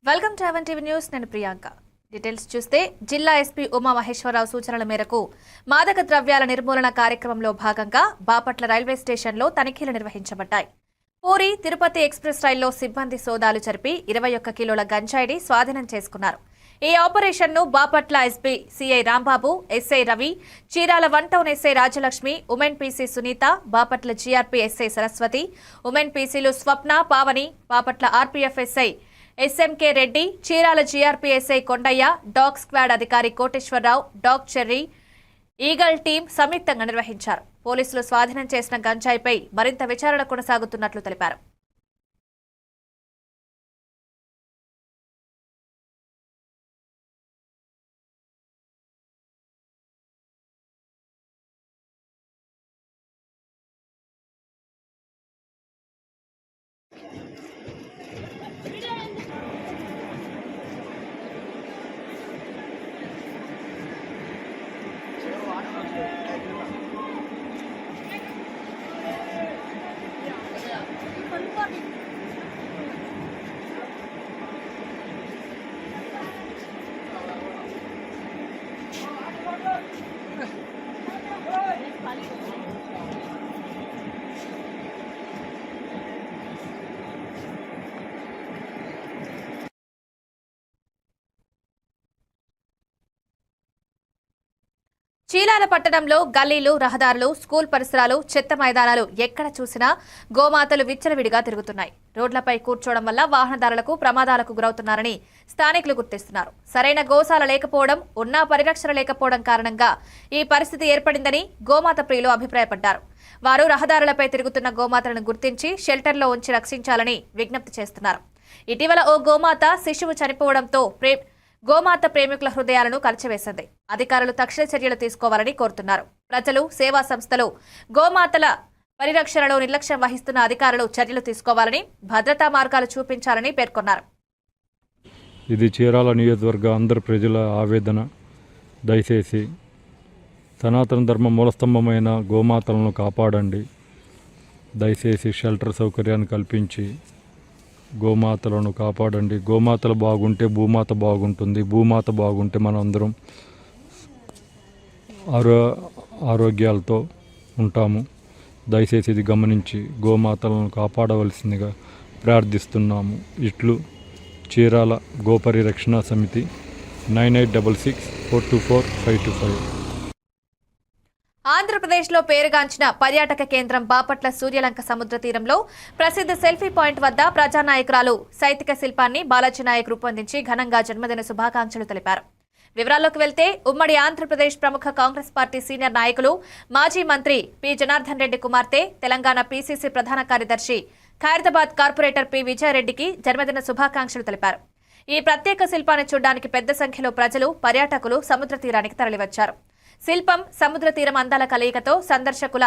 Welcome to ABN TV news. నేను Priyanka. Details చూస్తే జిల్లా ఎస్పీ ఉమా మహేశ్వరరావు సూచనల మేరకు మాదక ద్రవ్యాల నిర్మూలన కార్యక్రమంలో భాగంగా బాపట్ల రైల్వే స్టేషన్లో తనిఖీలు నిర్వహించబడ్డాయి. పూరి తిరుపతి ఎక్స్ప్రెస్ రైల్లో సిబ్బంది సోదాలు జరిపి 21 కిలోల గంజాయిని స్వాధీనం చేసుకున్నారు. ఈ ఆపరేషన్ను Bapatla SP CI Rambabu, SI Ravi, Chirala 1 town SI Rajalakshmi, women PC Sunitha, Bapatla GRP SI Saraswati, women పీసీలు Swapna, Pavani, Bapatla RPF SI SMK Reddy, Chirala GRP SI Kondaiah, dog squad అధికారి Koteswararao, dog Cherry, eagle team సంయుక్తంగా నిర్వహించారు. పోలీసులు స్వాధీనం చేసిన గంజాయిపై మరింత విచారణ కొనసాగుతున్నట్లు తెలిపారు. చీరాల పట్టణంలో గల్లీలు, రహదారులు, స్కూల్ పరిసరాలు, చెత్త మైదానాలు ఎక్కడ చూసినా గోమాతలు విచ్చలవిడిగా తిరుగుతున్నాయి. రోడ్లపై కూర్చోవడం వల్ల వాహనదారులకు ప్రమాదాలకు గురవుతున్నారని స్థానికులు గుర్తిస్తున్నారు. సరైన గోశాల లేకపోవడం, ఉన్నా పరిరక్షణ లేకపోవడం కారణంగా ఈ పరిస్థితి ఏర్పడిందని గోమాత ప్రియులు అభిప్రాయపడ్డారు. వారు రహదారులపై తిరుగుతున్న గోమాతలను గుర్తించి షెల్టర్లో ఉంచి రక్షించాలని విజ్ఞప్తి చేస్తున్నారు. ఇటీవల ఓ గోమాత శిశువు చనిపోవడంతో గోమాత ప్రేమికుల హృదయాలను కలిచివేసింది. అధికారులు తక్షణ చర్యలు తీసుకోవాలని కోరుతున్నారు. ప్రజలు, సేవా సంస్థలు గోమాతల పరిరక్షణలో నిర్లక్ష్యం వహిస్తున్న అధికారులు చర్యలు తీసుకోవాలని, భద్రతా మార్గాలు చూపించాలని పేర్కొన్నారు. ఇది చీరాల నియోజకవర్గ అందరి ప్రజల ఆవేదన. దయచేసి సనాతన ధర్మ మూలస్తంభమైన గోమాతలను కాపాడండి. దయచేసి షెల్టర్ సౌకర్యాన్ని కల్పించి గోమాతలను కాపాడండి. గోమాతలు బాగుంటే భూమాత బాగుంటుంది. భూమాత బాగుంటే మనం అందరం ఆరోగ్యాలతో ఉంటాము. దయచేసి ఇది గమనించి గోమాతలను కాపాడవలసిందిగా ప్రార్థిస్తున్నాము. ఇట్లు చీరాల గోపరిరక్షణ సమితి 9866424525. ఆంధ్రప్రదేశ్లో పేరుగాంచిన పర్యాటక కేంద్రం బాపట్ల సూర్యలంక సముద్ర తీరంలో ప్రసిద్ధ సెల్ఫీ పాయింట్ వద్ద ప్రజానాయకురాలు సైతిక శిల్పాన్ని బాలాజీ నాయక్ రూపొందించి ఘనంగా జన్మదిన శుభాకాంక్షలు తెలిపారు. వివరాల్లోకి వెళ్తే ఉమ్మడి ఆంధ్రప్రదేశ్ ప్రముఖ కాంగ్రెస్ పార్టీ సీనియర్ నాయకులు, మాజీ మంత్రి పి జనార్దన్ రెడ్డి కుమార్తె, తెలంగాణ పీసీసీ ప్రధాన కార్యదర్శి, ఖైరతాబాద్ కార్పొరేటర్ పి విజయారెడ్డికి జన్మదిన శుభాకాంక్షలు తెలిపారు. ఈ ప్రత్యేక శిల్పాన్ని చూడడానికి పెద్ద సంఖ్యలో ప్రజలు, పర్యాటకులు సముద్ర తీరానికి తరలివచ్చారు. శిల్పం సముద్ర తీరం అందాల కలయికతో సందర్శకుల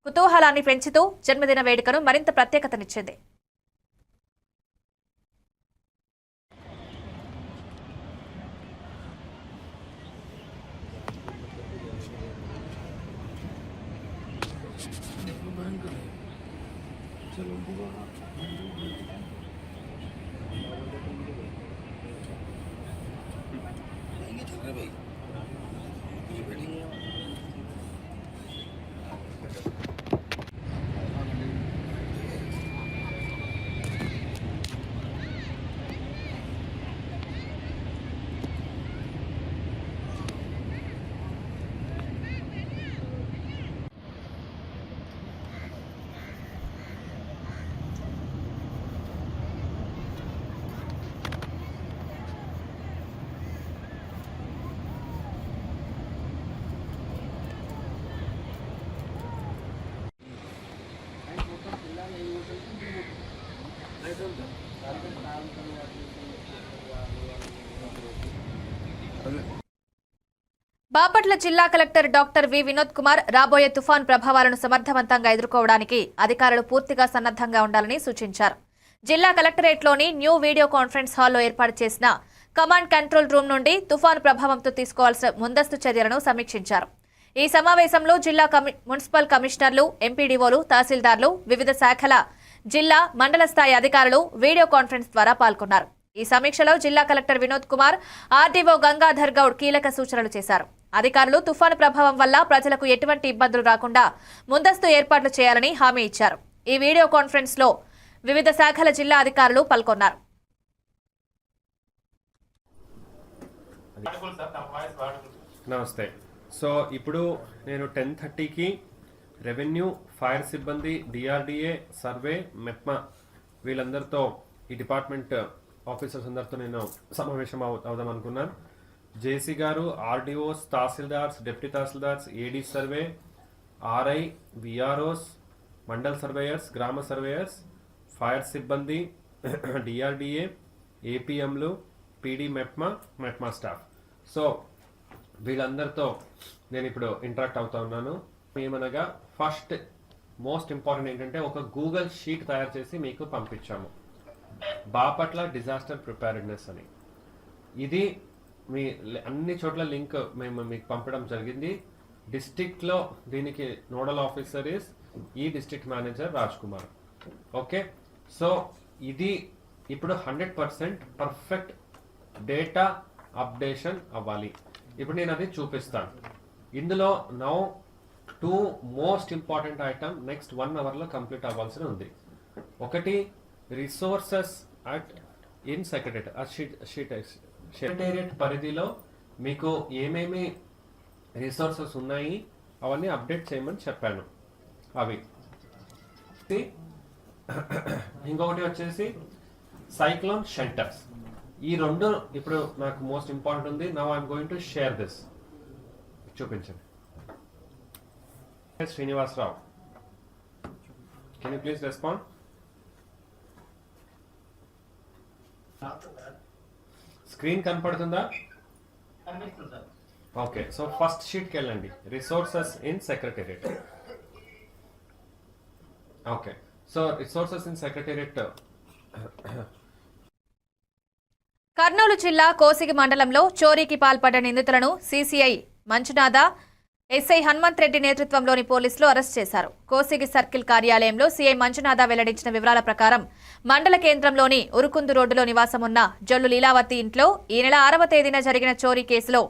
కుతూహలాన్ని పెంచుతూ జన్మదిన వేడుకను మరింత ప్రత్యేకతనిచ్చింది. బాపట్ల జిల్లా collector doctor V Vinod Kumar రాబోయే తుఫాన్ ప్రభావాలను సమర్థవంతంగా ఎదుర్కోవడానికి అధికారులు పూర్తిగా సన్నద్ధంగా ఉండాలని సూచించారు. జిల్లా కలెక్టరేట్లోని న్యూ వీడియో కాన్ఫరెన్స్ హాల్లో ఏర్పాటు చేసిన కమాండ్ కంట్రోల్ రూమ్ నుండి తుఫాను ప్రభావంతో తీసుకోవాల్సిన ముందస్తు చర్యలను సమీక్షించారు. ఈ సమావేశంలో జిల్లా మున్సిపల్ కమిషనర్లు, ఎంపీడీఓలు, తహసీల్దార్లు, వివిధ శాఖల జిల్లా, మండల స్థాయి అధికారులు వీడియో కాన్ఫరెన్స్ ద్వారా పాల్గొన్నారు. ఈ సమీక్షలో జిల్లా కలెక్టర్ వినోద్ కుమార్, ఆర్డీఓ గంగాధర్ గౌడ్ కీలక సూచనలు చేశారు. అధికారులు తుఫాను ప్రభావం వల్ల ప్రజలకు ఎటువంటి ఇబ్బందులు రాకుండా ముందస్తు ఏర్పాట్లు చేయాలని హామీ ఇచ్చారు. ఈ వీడియో కాన్ఫరెన్స్ లో వివిధ శాఖల జిల్లా అధికారులు పాల్గొన్నారు. నమస్తే. సో ఇప్పుడు నేను 10:30కి రెవెన్యూ, ఫైర్ సిబ్బంది, డిఆర్డిఏ, సర్వే, మెప్మా వీళ్ళందరితో ఈ డిపార్ట్మెంట్ ఆఫీసర్స్ అందరితో నేను సమావేశం అవుదాం అనుకున్నాను. జేసీ గారు, RDOs, tahsildars, deputy tahsildars, AD survey, RI, VROs, mandal surveyors, గ్రామ సర్వేయర్స్, ఫైర్ సిబ్బంది, డిఆర్డిఏ, ఏపీఎంలు, పీడీ, మెప్మా స్టాఫ్. సో వీళ్ళందరితో నేను ఇప్పుడు ఇంటరాక్ట్ అవుతా ఉన్నాను. ఏమనగా ఫస్ట్ మోస్ట్ ఇంపార్టెంట్ ఏంటంటే ఒక గూగుల్ షీట్ తయారు చేసి మీకు పంపించాము, బాపట్ల డిజాస్టర్ ప్రిపేర్డ్నెస్ అని. ఇది మీ అన్ని చోట్ల లింక్ మేము మీకు పంపడం జరిగింది. డిస్ట్రిక్ట్లో దీనికి నోడల్ ఆఫీసర్ ఇస్ ఈ district manager Raj Kumar. Okay, so ఇది ఇప్పుడు 100% పర్ఫెక్ట్ డేటా అప్డేషన్ అవ్వాలి. ఇప్పుడు నేను అది చూపిస్తాను. ఇందులో now 2 most important item next 1 అవర్లో కంప్లీట్ అవ్వాల్సి ఉంది. ఒకటి రిసోర్సెస్ అట్ ఇన్ సెక్రటేరియట్ పరిధిలో మీకు ఏమేమి రిసోర్సెస్ ఉన్నాయి అవన్నీ అప్డేట్ చేయమని చెప్పాను. అవి ఇంకొకటి వచ్చేసి సైక్లోన్ షెల్టర్స్. ఈ రెండు ఇప్పుడు నాకు మోస్ట్ ఇంపార్టెంట్ ఉంది. Now I'm going to share this. చూపించండి. Srinivasarao, can you please respond? Screen కనపడుతుందా? ఓకే, సో ఫస్ట్ షీట్కి వెళ్ళండి. Resources in secretariat. Okay, so resources in secretariat. Kurnool జిల్లా కోసిగి మండలంలో చోరీకి పాల్పడ్డ నిందితులను సీసీఐ మంచునాథ, ఎస్ఐ హనుమంత్ రెడ్డి నేతృత్వంలోని పోలీసులు అరెస్ట్ చేశారు. కోసిగి సర్కిల్ కార్యాలయంలో సీఐ మంచునాథ వెల్లడించిన వివరాల ప్రకారం మండల కేంద్రంలోని ఉరుకుందు రోడ్డులో నివాసమున్న జొల్లు లీలావతి ఇంట్లో ఈ నెల 6వ తేదీన జరిగిన చోరీ కేసులో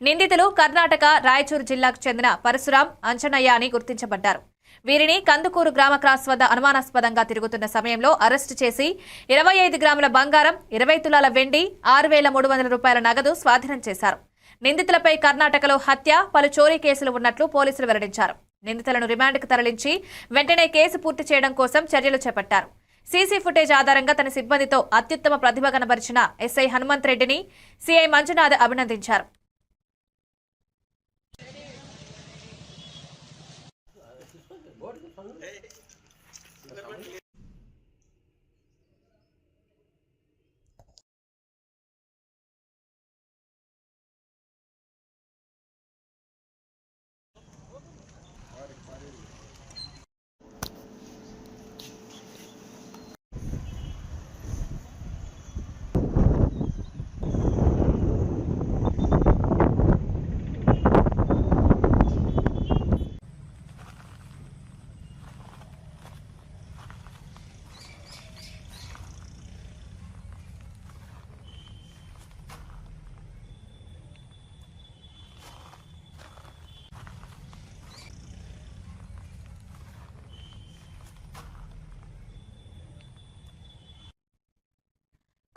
నిందితులు కర్ణాటక రాయచూరు జిల్లాకు చెందిన పరశురాం, అంజనయ్య అని గుర్తించబడ్డారు. వీరిని కందుకూరు గ్రామ క్రాస్ వద్ద అనుమానాస్పదంగా తిరుగుతున్న సమయంలో అరెస్టు చేసి 25 గ్రాముల బంగారం, 20 తులాల వెండి, 6,300 రూపాయల నగదు స్వాధీనం చేశారు. నిందితులపై కర్ణాటకలో హత్య, పలు చోరీ కేసులు ఉన్నట్లు పోలీసులు వెల్లడించారు. నిందితులను రిమాండ్కు తరలించి వెంటనే కేసు పూర్తి చేయడం కోసం చర్యలు చేపట్టారు. సీసీ ఫుటేజ్ ఆధారంగా తన సిబ్బందితో అత్యుత్తమ ప్రతిభ కనబరిచిన ఎస్ఐ హనుమంత్ రెడ్డిని సీఐ మంజునాథ్ అభినందించారు.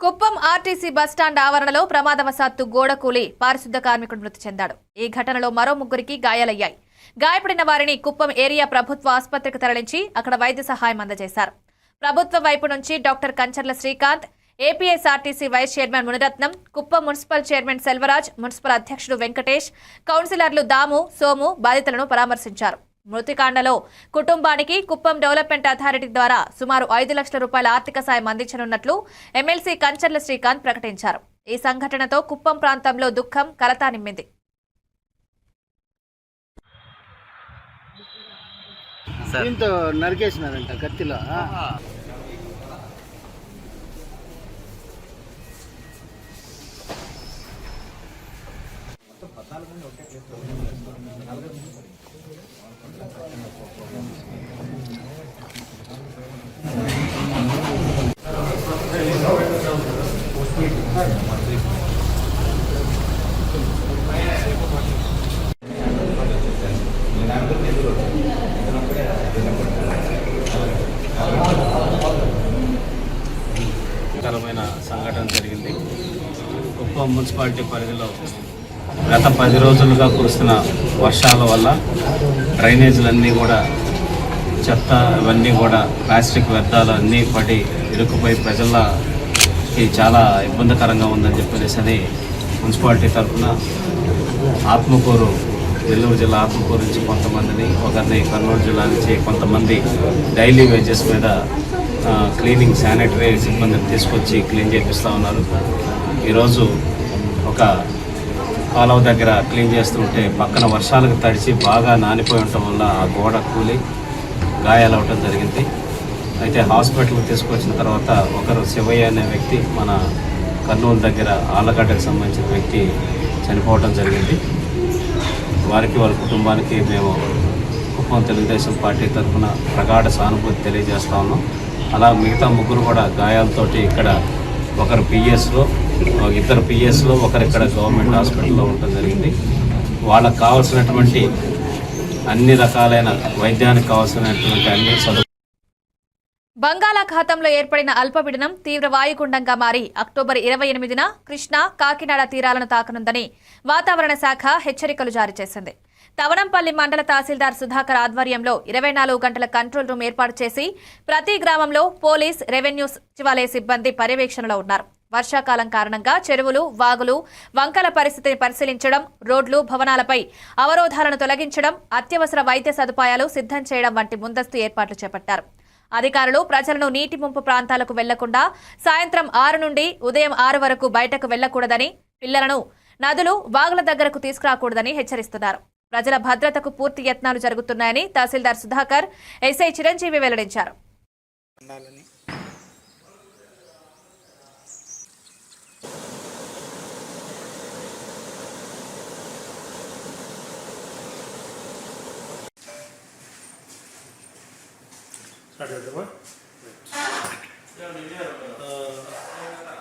కుప్పం ఆర్టీసీ బస్టాండ్ ఆవరణలో ప్రమాదవశాత్తు గోడ కూలి పారిశుద్ధ కార్మికుడు మృతి చెందాడు. ఈ ఘటనలో మరో 3కి గాయాలయ్యాయి. గాయపడిన వారిని కుప్పం ఏరియా ప్రభుత్వ ఆసుపత్రికి తరలించి అక్కడ వైద్య సహాయం అందజేశారు. ప్రభుత్వ వైపు నుంచి doctor Kancharla Srikanth, APSRTC vice chairman Muniratnam, Kuppam municipal chairman Selvaraj, municipal అధ్యక్షుడు వెంకటేష్, కౌన్సిలర్లు దాము, సోము బాధితులను పరామర్శించారు. మృతికాండలో కుటుంబానికి కుప్పం డెవలప్మెంట్ అథారిటీ ద్వారా సుమారు 5 లక్షల రూపాయల ఆర్థిక సాయం అందించనున్నట్లు ఎమ్మెల్సీ కంచర్ల శ్రీకాంత్ ప్రకటించారు. ఈ సంఘటనతో కుప్పం ప్రాంతంలో దుఃఖం కలతా నింపింది. నరికేసినారంట కత్తిలో. బాధాకరమైన సంఘటన జరిగింది. కుప్పం మున్సిపాలిటీ పరిధిలో గత 10 రోజులుగా కురుస్తున్న వర్షాల వల్ల డ్రైనేజీలన్నీ కూడా చెత్త ఇవన్నీ కూడా ప్లాస్టిక్ వ్యర్థాలు అన్నీ పడి ఇరుక్కుపోయి ప్రజలకి చాలా ఇబ్బందికరంగా ఉందని చెప్పేసి మున్సిపాలిటీ తరఫున ఆత్మకూరు, నెల్లూరు జిల్లా ఆత్మకూరు నుంచి కొంతమందిని, ఒకరిని కర్నూలు జిల్లా నుంచి కొంతమంది డైలీ వేజెస్ మీద క్లీనింగ్ శానిటరీ సిబ్బందిని తీసుకొచ్చి క్లీన్ చేపిస్తూ ఉన్నారు. ఈరోజు ఒక కాలువ దగ్గర క్లీన్ చేస్తుంటే పక్కన వర్షాలకు తడిచి బాగా నానిపోయి ఉండటం వల్ల ఆ గోడ కూలి గాయాలవటం జరిగింది. అయితే హాస్పిటల్కి తీసుకొచ్చిన తర్వాత ఒకరు శివయ్య అనే వ్యక్తి, మన కర్నూలు దగ్గర ఆళ్ళగడ్డకు సంబంధించిన వ్యక్తి చనిపోవటం జరిగింది. వారికి వాళ్ళ కుటుంబానికి మేము కుప్పం తెలుగుదేశం పార్టీ తరఫున ప్రగాఢ సానుభూతి తెలియజేస్తా ఉన్నాం. అలా మిగతా ముగ్గురు కూడా గాయాలతోటి ఇక్కడ ఒకరు పిఎస్లో, ఇద్దరు పిఎస్లో, ఒకరు ఇక్కడ గవర్నమెంట్ హాస్పిటల్లో ఉండటం జరిగింది. వాళ్ళకు కావాల్సినటువంటి అన్ని రకాలైన వైద్యానికి కావాల్సినటువంటి అన్ని సదుపాయాలు బంగాళాఖాతంలో ఏర్పడిన అల్పపీడనం తీవ్ర వాయుగుండంగా మారి అక్టోబర్ 28న కృష్ణా, కాకినాడ తీరాలను తాకనుందని వాతావరణ శాఖ హెచ్చరికలు జారీ చేసింది. తవనంపల్లి మండల తహసీల్దార్ సుధాకర్ ఆధ్వర్యంలో 24 గంటల కంట్రోల్ రూమ్ ఏర్పాటు చేసి ప్రతి గ్రామంలో పోలీస్, రెవెన్యూ సచివాలయ సిబ్బంది పర్యవేక్షణలో ఉన్నారు. వర్షాకాలం కారణంగా చెరువులు, వాగులు, వంకల పరిస్థితిని పరిశీలించడం, రోడ్లు, భవనాలపై అవరోధాలను తొలగించడం, అత్యవసర వైద్య సదుపాయాలు సిద్ధం చేయడం వంటి ముందస్తు ఏర్పాట్లు చేపట్టారు. అధికారులు ప్రజలను నీటి ముంపు ప్రాంతాలకు వెళ్లకుండా సాయంత్రం 6 నుండి ఉదయం 6 వరకు బయటకు వెళ్లకూడదని, పిల్లలను నదులు, వాగుల దగ్గరకు తీసుకురాకూడదని హెచ్చరిస్తున్నారు. ప్రజల భద్రతకు పూర్తి యత్నాలు జరుగుతున్నాయని తహసీల్దార్ సుధాకర్, ఎస్ఐ చిరంజీవి వెల్లడించారు.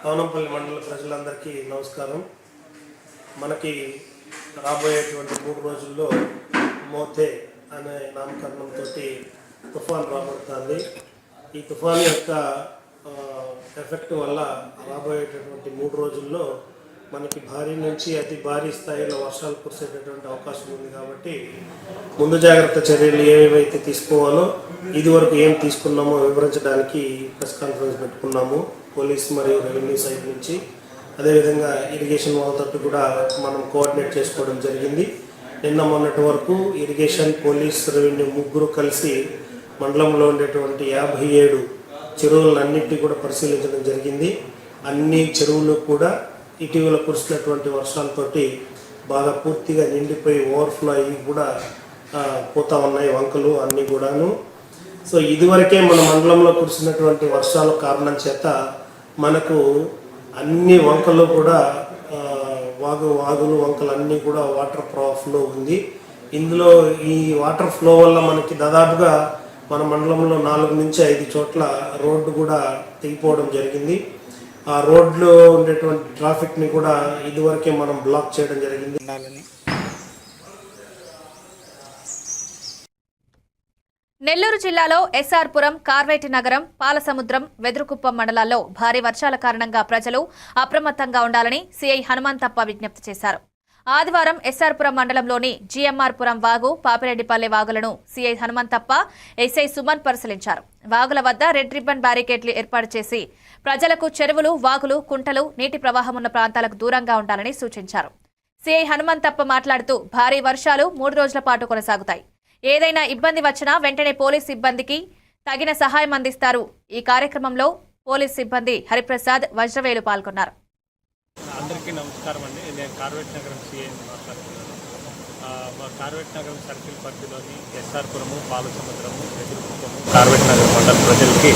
తవనంపల్లి మండల ప్రజలందరికీ నమస్కారం. మనకి రాబోయేటువంటి 3 రోజుల్లో మోతే అనే నామకరణంతో తుఫాన్ రాబడుతుంది. ఈ తుఫాన్ యొక్క ఎఫెక్ట్ వల్ల రాబోయేటటువంటి 3 రోజుల్లో మనకి భారీ నుంచి అతి భారీ స్థాయిలో వర్షాలు కురిసేటటువంటి అవకాశం ఉంది. కాబట్టి ముందు జాగ్రత్త చర్యలు ఏవేవైతే తీసుకోవాలో ఇదివరకు ఏం తీసుకున్నామో వివరించడానికి ప్రెస్ కాన్ఫరెన్స్ పెట్టుకున్నాము. పోలీస్ మరియు రెవెన్యూ సైడ్ నుంచి, అదేవిధంగా ఇరిగేషన్ వాళ్ళతో కూడా మనం కోఆర్డినేట్ చేసుకోవడం జరిగింది. నిన్న మొన్నటి వరకు ఇరిగేషన్, పోలీస్, రెవెన్యూ ముగ్గురు కలిసి మండలంలో ఉండేటువంటి 57 చెరువులన్నింటినీ కూడా పరిశీలించడం జరిగింది. అన్ని చెరువులు కూడా ఇటీవల కురిసినటువంటి వర్షాలతోటి బాగా పూర్తిగా నిండిపోయి ఓవర్ఫ్లో అయ్యి కూడా పోతా ఉన్నాయి వంకలు అన్నీ కూడాను. సో ఇదివరకే మన మండలంలో కురిసినటువంటి వర్షాల కారణం చేత మనకు అన్ని వంకలు కూడా వాగులు, వంకలు అన్నీ కూడా వాటర్ ఫ్లో ఉంది. ఇందులో ఈ వాటర్ ఫ్లో వల్ల మనకి దాదాపుగా మన మండలంలో 4 నుంచి 5 చోట్ల రోడ్డు కూడా తెగిపోవడం జరిగింది. ఆ రోడ్లో ఉండేటువంటి ట్రాఫిక్ని కూడా ఇదివరకే మనం బ్లాక్ చేయడం జరిగింది. నెల్లూరు జిల్లాలో ఎస్ఆర్ పురం, కార్వేటి నగరం, పాలసముద్రం, వెదురుకుప్పం మండలాల్లో భారీ వర్షాల కారణంగా ప్రజలు అప్రమత్తంగా ఉండాలని సీఐ హనుమంతప్ప విజ్ఞప్తి చేశారు. ఆదివారం ఎస్ఆర్ పురం మండలంలోని జీఎంఆర్ పురం వాగు, పాపిరెడ్డిపల్లె వాగులను సీఐ హనుమంతప్ప, ఎస్ఐ సుమన్ పరిశీలించారు. వాగుల వద్ద రెడ్ రిబ్బన్ బ్యారికేడ్లు ఏర్పాటు చేసి ప్రజలకు చెరువులు, వాగులు, కుంటలు, నీటి ప్రవాహం ఉన్న ప్రాంతాలకు దూరంగా ఉండాలని సూచించారు. సీఐ హనుమంతప్ప మాట్లాడుతూ భారీ వర్షాలు 3 రోజుల పాటు కొనసాగుతాయి. ఏదైనా ఇబ్బంది వచ్చినా వెంటనే పోలీస్ సిబ్బందికి తగిన సహాయం అందిస్తారు. ఈ కార్యక్రమంలో పోలీస్ సిబ్బంది హరిప్రసాద్, వజ్రవేలు పాల్గొన్నారు. అందరికీ నమస్కారం అండి. నేను కార్వేట్ నగరం సిఐ మాట్లాడుతున్నాను. మా కార్వేట్ నగరం సర్కిల్ పరిధిలోని ఎస్ఆర్ పురము, పాలసముద్రము, వెదురుకుప్పము, కార్వేట్ నగరం మండల ప్రజలకి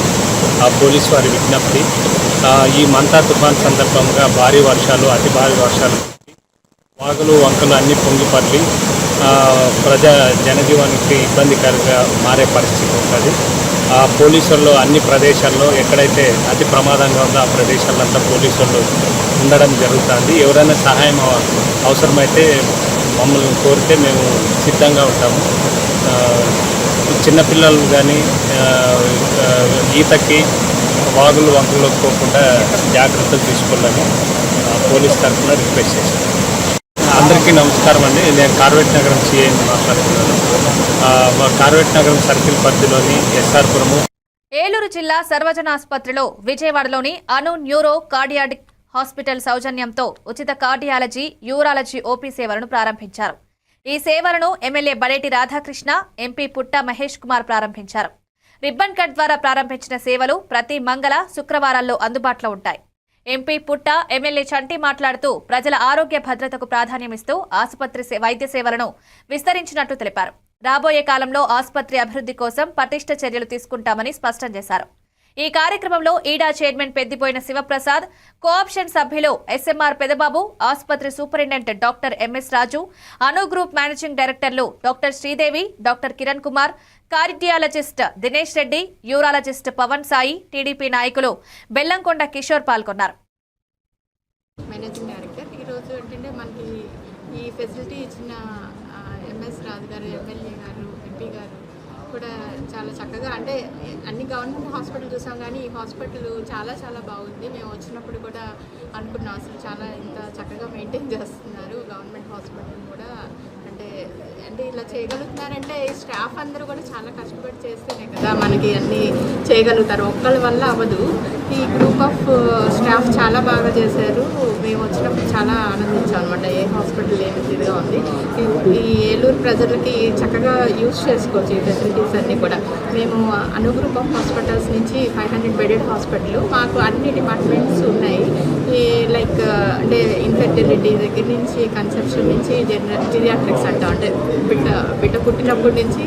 పోలీసు వారి విజ్ఞప్తి, ఈ మంతా తుఫాన్ సందర్భంగా భారీ వర్షాలు, అతి భారీ వర్షాలు, వాగులు, వంకలు అన్నీ పొంగిపర్లి జనజీవనానికి ఇబ్బందికరంగా మారే పరిస్థితి ఉంటుంది. పోలీసుల్లో అన్ని ప్రదేశాల్లో ఎక్కడైతే అతి ప్రమాదంగా ఉందో ఆ ప్రదేశాలంతా పోలీసులు ఉండడం జరుగుతుంది. ఎవరైనా సహాయం అవసరమైతే మమ్మల్ని కోరితే మేము సిద్ధంగా ఉంటాము. చిన్నపిల్లలు కానీ ఈతకి వాగులు వంకలు పోకుండా జాగ్రత్తలు తీసుకోవాలని పోలీస్ తరఫున రిక్వెస్ట్ చేశాను. అందరికీ నమస్కారం అండి. నేను కార్వేట్ నగరం సిఐని మాట్లాడుతున్నాను. మా కార్వేట్ నగరం సర్కిల్ పరిధిలోని ఎస్ఆర్పురము. ఏలూరు జిల్లా సర్వజన ఆసుపత్రిలో విజయవాడలోని అను న్యూరో కార్డియాటిక్ హాస్పిటల్ సౌజన్యంతో ఉచిత కార్డియాలజీ, యూరాలజీ ఓపీ సేవలను ప్రారంభించారు. ఈ సేవలను ఎమ్మెల్యే బడేటి రాధాకృష్ణ, ఎంపీ పుట్ట మహేష్ కుమార్ ప్రారంభించారు. రిబ్బన్ కట్ ద్వారా ప్రారంభించిన సేవలు ప్రతి మంగళ, శుక్రవారాల్లో అందుబాటులో ఉంటాయి. ఎంపీ పుట్ట, ఎమ్మెల్యే చంటి మాట్లాడుతూ ప్రజల ఆరోగ్య భద్రతకు ప్రాధాన్యమిస్తూ ఆసుపత్రి వైద్య సేవలను విస్తరించినట్టు తెలిపారు. రాబోయే కాలంలో ఆసుపత్రి అభివృద్ధి కోసం పటిష్ట చర్యలు తీసుకుంటామని స్పష్టం చేశారు. ఈ కార్యక్రమంలో ఈడా చైర్మన్ పెద్దిపోయిన శివప్రసాద్, కోఆప్షన్ సభ్యులు ఎస్ఎంఆర్ పెదబాబు, ఆసుపత్రి superintendent doctor MS Raju, Anu group managing డైరెక్టర్లు doctor Sridevi, doctor Kiran Kumar, cardiologist Dinesh Reddy, urologist Pavan Sai, TDP నాయకులు బెల్లంకొండ కిషోర్ పాల్గొన్నారు. మేనేజింగ్ డైరెక్టర్ ఈరోజు ఏంటంటే మనకి ఈ ఫెసిలిటీ ఇచ్చిన ఎంఎస్ రాజు గారు, ఎమ్మెల్యే గారు, ఎంపీ గారు కూడా చాలా చక్కగా, అంటే అన్ని గవర్నమెంట్ హాస్పిటల్ చూసాం కానీ ఈ హాస్పిటల్ చాలా చాలా బాగుంది. మేము వచ్చినప్పుడు కూడా అనుకున్నాం అసలు చాలా ఇంత చక్కగా మెయింటైన్ చేస్తున్నారు గవర్నమెంట్ హాస్పిటల్ కూడా. అంటే ఇలా చేయగలుగుతున్నారంటే ఈ స్టాఫ్ అందరూ కూడా చాలా కష్టపడి చేస్తేనే కదా మనకి అన్నీ చేయగలుగుతారు. ఒక్కళ్ళ వల్ల అవ్వదు. ఈ గ్రూప్ ఆఫ్ స్టాఫ్ చాలా బాగా చేశారు. మేము వచ్చినప్పుడు చాలా ఆనందించాం అనమాట. ఏ హాస్పిటల్ ఏమి ఇదిగా ఉంది. ఈ ఏలూరు ప్రజలకి చక్కగా యూజ్ చేసుకోవచ్చు ఈ ఫెసిలిటీస్ అన్నీ కూడా. మేము అను గ్రూప్ ఆఫ్ హాస్పిటల్స్ నుంచి 500 బెడెడ్ హాస్పిటల్, మాకు అన్ని డిపార్ట్మెంట్స్ ఉన్నాయి. ఈ లైక్ అంటే ఇన్ఫెర్టిలిటీ దగ్గర నుంచి, కన్సెప్షన్ నుంచి, జీరియాట్రిక్స్ అంటాం, అంటే బిడ్డ పుట్టినప్పటి నుంచి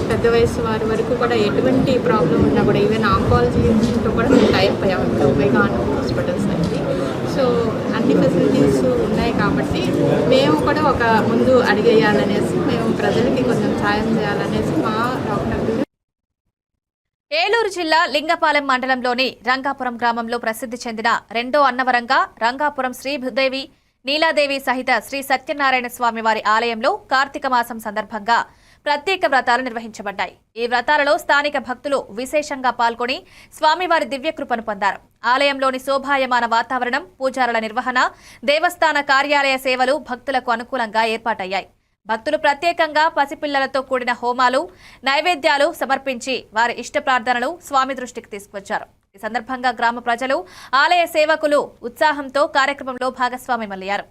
పెద్ద వయసు వారి వరకు కూడా ఎటువంటి ప్రాబ్లం ఉన్నా కూడా, ఈవెన్ ఆంకాలజీతో కూడా మేము టైప్ అయ్యాము ఇప్పుడు ఒమేగా హాస్పిటల్స్ అనేది. సో అన్ని ఫెసిలిటీస్ ఉన్నాయి కాబట్టి మేము కూడా ఒక ముందు అడిగేయాలనేసి, మేము ప్రజలకి కొంచెం సాయం చేయాలనేసి మా డాక్టర్. ఏలూరు జిల్లా లింగపాలెం మండలంలోని రంగాపురం గ్రామంలో ప్రసిద్ధి చెందిన రెండో అన్నవరంగా రంగాపురం శ్రీభూదేవి, నీలాదేవి సహిత శ్రీ సత్యనారాయణ స్వామి వారి ఆలయంలో కార్తీక మాసం సందర్భంగా ప్రత్యేక వ్రతాలు నిర్వహించబడ్డాయి. ఈ వ్రతాలలో స్థానిక భక్తులు విశేషంగా పాల్గొని స్వామివారి దివ్యకృపను పొందారు. ఆలయంలోని శోభాయమాన వాతావరణం, పూజారుల నిర్వహణ, దేవస్థాన కార్యాలయ సేవలు భక్తులకు అనుకూలంగా ఏర్పాటయ్యాయి. భక్తులు ప్రత్యేకంగా పసిపిల్లలతో కూడిన హోమాలు, నైవేద్యాలు సమర్పించి వారి ఇష్ట ప్రార్థనలు స్వామి దృష్టికి తీసుకొచ్చారు. ఈ సందర్భంగా గ్రామ ప్రజలు, ఆలయ సేవకులు ఉత్సాహంతో కార్యక్రమంలో భాగస్వామ్యమయ్యారు.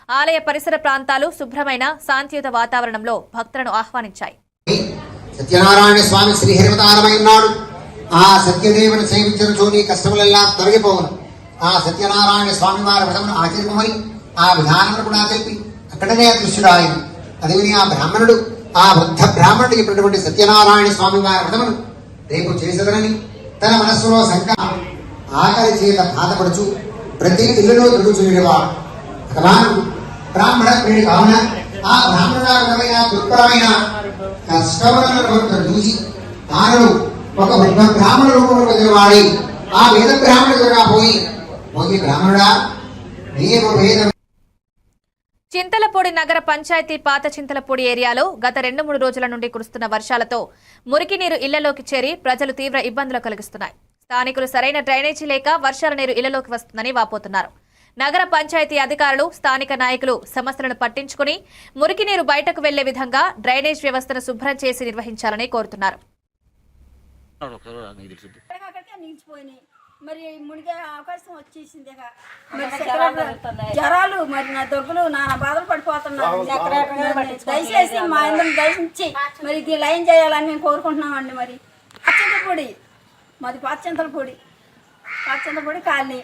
ఆలయ పరిసర ప్రాంతాలు శుభ్రమైన శాంతియుత వాతావరణంలో భక్తులను ఆహ్వానించాయి. సత్యనారాయణ స్వామి శ్రీహరివతారమై ఉన్నాడు. ఆ సత్యదేవుని సేవించడంతో నీ కష్టములెల్లా తొలగిపోవును. ఆ సత్యనారాయణ స్వామి వారి వ్రతమును ఆచరింపమని ఆ విధానమును కూడా తెలిపి అక్కడనే అదృశ్యుడాయను. అది విని ఆ బ్రాహ్మణుడు, ఆ వృద్ధ బ్రాహ్మణుడు చెప్పినటువంటి సత్యనారాయణ స్వామి వారి వ్రతమును రేపు చేసదనని తన మనస్సులో సంకల్పం ఆకలి చేత బాధపడుచు ప్రతి ఇల్లులో తిరుగుచునేవాడు. భగవానుడు బ్రాహ్మణ ప్రియుడు కావున ఆ బ్రాహ్మణుడమైన దుర్భరమైన కష్టములను చూసి తాను ఒక వృద్ధ బ్రాహ్మణ రూపంలో వాడి ఆ వేద బ్రాహ్మణుడుగా పోయి బ్రాహ్మణుడా నీవు వేద. చింతలపూడి నగర పంచాయతీ పాత చింతలపూడి ఏరియాలో గత 2-3 రోజుల నుండి కురుస్తున్న వర్షాలతో మురికి నీరు ఇళ్లలోకి చేరి ప్రజలు తీవ్ర ఇబ్బందులు కలిగిస్తున్నాయి. స్థానికులు సరైన డ్రైనేజీ లేక వర్షాల నీరు ఇళ్లలోకి వస్తుందని వాపోతున్నారు. నగర పంచాయతీ అధికారులు, స్థానిక నాయకులు సమస్యలను పట్టించుకుని మురికి నీరు బయటకు వెళ్లే విధంగా డ్రైనేజ్ వ్యవస్థను శుభ్రం చేసి నిర్వహించాలని కోరుతున్నారు. మరి మునిగే అవకాశం వచ్చేసింది. జ్వరాలు, మరి నా దగ్గులు, నా బాధలు పడిపోతున్నాను. దయచేసి మా అందరం దయచేసి మరి ఇది లైన్ చేయాలని మేము కోరుకుంటున్నామండి. మరి పాచింతలపూడి, మాది పాచింతలపూడి కాలనీ.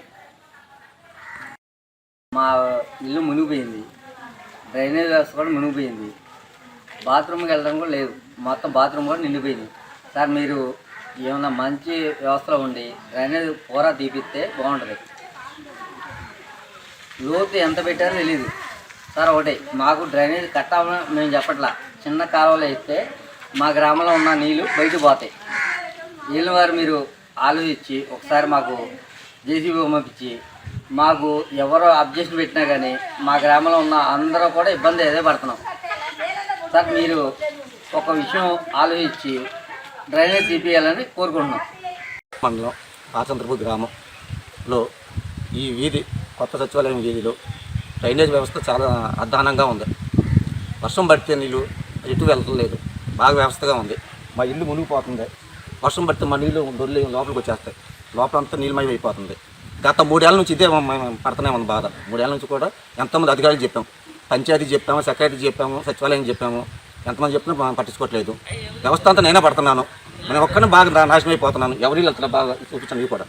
మా ఇల్లు మునిగిపోయింది, డ్రైనేజ్ వ్యవస్థ కూడా మునిగిపోయింది, బాత్రూమ్కి వెళ్ళడం కూడా లేదు, మొత్తం బాత్రూమ్ కూడా నిండిపోయింది. సార్ మీరు ఏమన్నా మంచి వ్యవస్థలో ఉండి డ్రైనేజ్ పూరా తీపిస్తే బాగుంటుంది. లోతు ఎంత పెట్టారో తెలీదు సార్. ఒకటి మాకు డ్రైనేజ్ కట్టాలని మేము చెప్పట్లా, చిన్న కాలువలో ఇస్తే మా గ్రామంలో ఉన్న నీళ్ళు బయటకు పోతాయి. నీళ్ళు వారు మీరు ఆలోచించి ఒకసారి మాకు జేసీబీ పంపించి, మాకు ఎవరో అబ్జెక్షన్ పెట్టినా కానీ మా గ్రామంలో ఉన్న అందరూ కూడా ఇబ్బంది అదే పడుతున్నాం సార్. మీరు ఒక విషయం ఆలోచించి డ్రైనేజ్ తీపియాలని కోరుకుంటున్నాం. మండలం పాచంద్రపూర్ గ్రామంలో ఈ వీధి కొత్త సచివాలయం వీధిలో డ్రైనేజ్ వ్యవస్థ చాలా అధ్వానంగా ఉంది. వర్షం పడితే నీళ్ళు ఎటు వెళ్తలేదు, బాగా వ్యవస్థగా ఉంది. మా ఇల్లు మునిగిపోతుంది. వర్షం పడితే మా నీళ్ళు దొరికి లోపలికి వచ్చేస్తాయి. లోపలంతా నీళ్ళమయం అయిపోతుంది. గత 3 ఏళ్ళ నుంచి ఇదే పడుతూనే ఉంది బాధ. 3 ఏళ్ళ నుంచి కూడా ఎంతమంది అధికారులు చెప్పాము, పంచాయతీ చెప్పాము, సెక్రటరీ చెప్పాము, సచివాలయం చెప్పాము, ఎంతమంది చెప్పినా పట్టించుకోవట్లేదు. వ్యవస్థ అంతా నేనే పడుతున్నాను. నేను ఒక్కనే బాగా నాశనం అయిపోతున్నాను. ఎవరి వెళ్తున్నా బాగా చూపించాను. ఇవి కూడా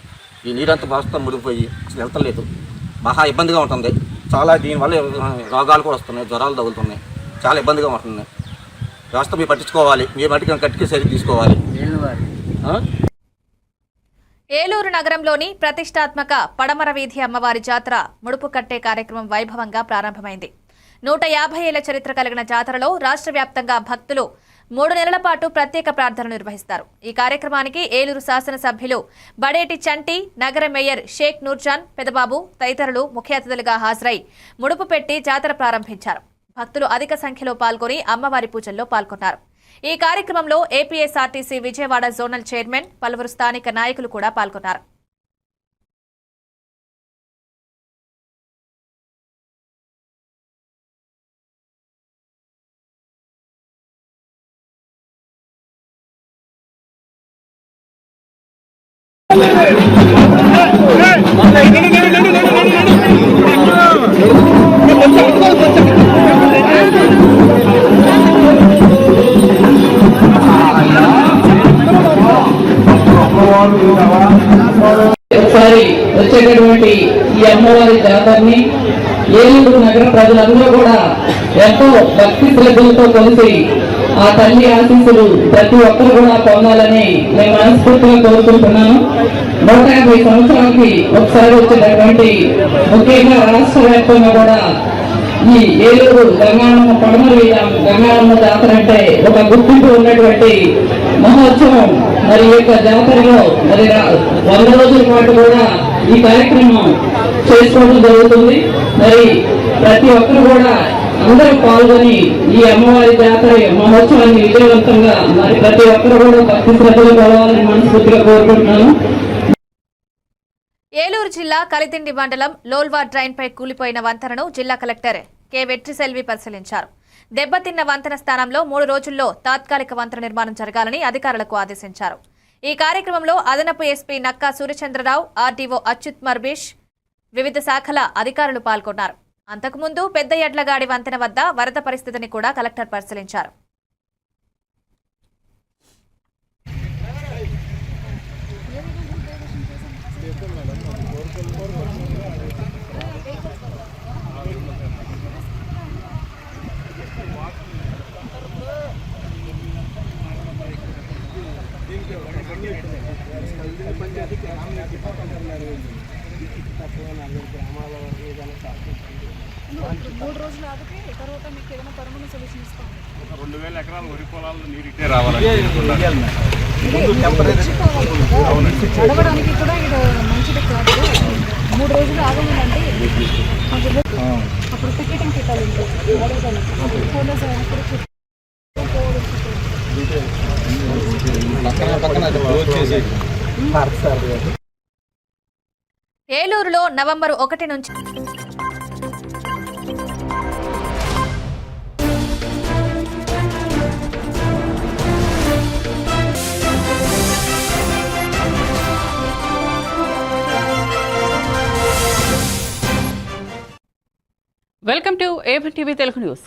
ఈ నీరంతా వ్యవస్థ మునిగిపోయి అసలు వెళ్తలేదు. మహా ఇబ్బందిగా ఉంటుంది. చాలా దీనివల్ల రోగాలు కూడా వస్తున్నాయి, జ్వరాలు తగులుతున్నాయి. చాలా ఇబ్బందిగా ఉంటుంది. వ్యవస్థ మీరు పట్టించుకోవాలి. మీ మటుకు కట్టికి సరి తీసుకోవాలి. ఏలూరు నగరంలోని ప్రతిష్టాత్మక పడమర వీధి అమ్మవారి జాతర ముడుపు కట్టే కార్యక్రమం వైభవంగా ప్రారంభమైంది. 150 ఏళ్ల చరిత్ర కలిగిన జాతరలో రాష్ట్ర వ్యాప్తంగా భక్తులు 3 నెలల పాటు ప్రత్యేక ప్రార్థనలు నిర్వహిస్తారు. ఈ కార్యక్రమానికి ఏలూరు శాసనసభ్యులు బడేటి చంటి, నగర మేయర్ షేక్ నూర్జాన్ పెదబాబు తదితరులు ముఖ్య అతిథులుగా హాజరై ముడుపు పెట్టి జాతర ప్రారంభించారు. భక్తులు అధిక సంఖ్యలో పాల్గొని అమ్మవారి పూజల్లో పాల్గొన్నారు. ఈ కార్యక్రమంలో ఏపీఎస్ఆర్టీసీ విజయవాడ జోనల్ చైర్మన్, పలువురు స్థానిక నాయకులు కూడా పాల్గొన్నారు. ఒకసారి వచ్చేటటువంటి ఈ అమ్మవారి జాతరని ఏలూరు నగర ప్రజలందరూ కూడా ఎంతో భక్తి శ్రద్ధలతో కలిసి ఆ తల్లి ఆశీస్సులు ప్రతి ఒక్కరు కూడా పొందాలని నేను మనస్ఫూర్తిగా కోరుకుంటున్నాను. 150 సంవత్సరాలకి ఒకసారి వచ్చేటటువంటి ముఖ్యంగా రాష్ట్ర వ్యాప్తంగా కూడా ఈ ఏలూరు గంగాళమ్మ పడమర గంగాళమ్మ జాతర అంటే ఒక గుర్తింపు ఉన్నటువంటి మహోత్సవం. మరి ఈ యొక్క జాతరలో మరి 100 రోజుల పాటు కూడా ఈ కార్యక్రమం చేసుకోవడం జరుగుతుంది. మరి ప్రతి ఒక్కరు కూడా అందరూ పాల్గొని ఈ అమ్మవారి జాతర మహోత్సవాన్ని విజయవంతంగా మరి ప్రతి ఒక్కరు కూడా భక్తి శ్రద్ధలు కలవాలని మనస్ఫూర్తిగా కోరుకుంటున్నాను. ఏలూరు జిల్లా కలిదిండి మండలం లోల్వా డ్రైన్పై కూలిపోయిన వంతెనను జిల్లా కలెక్టర్ కె వెట్రిసెల్వి పరిశీలించారు. దెబ్బతిన్న వంతెన స్థానంలో 3 రోజుల్లో తాత్కాలిక వంతెన నిర్మాణం జరగాలని అధికారులకు ఆదేశించారు. ఈ కార్యక్రమంలో అదనపు ఎస్పీ నక్కా సూర్యచంద్రరావు, ఆర్డీఓ అచ్యుత్ మర్బీష్, వివిధ శాఖల అధికారులు పాల్గొన్నారు. అంతకుముందు పెద్ద ఎడ్లగాడి వంతెన వద్ద వరద పరిస్థితిని కూడా కలెక్టర్ పరిశీలించారు. మూడు రోజులు ఆగితే తర్వాత మీకు ఏదైనా పర్మనెంట్ సొల్యూషన్ ఇస్తాం. 2000 ఎకరాల వరి పొలాల్లో నీరు ఇట్టే రావాలని అడగడానికి కూడా ఇది మంచిది కాదు. 3 రోజులు ఆగలేదండి. అప్పుడు టికెటింగ్ పెట్టాలి. ఏలూరులో నవంబర్ 1 నుంచి welcome to ABN TV Telugu news.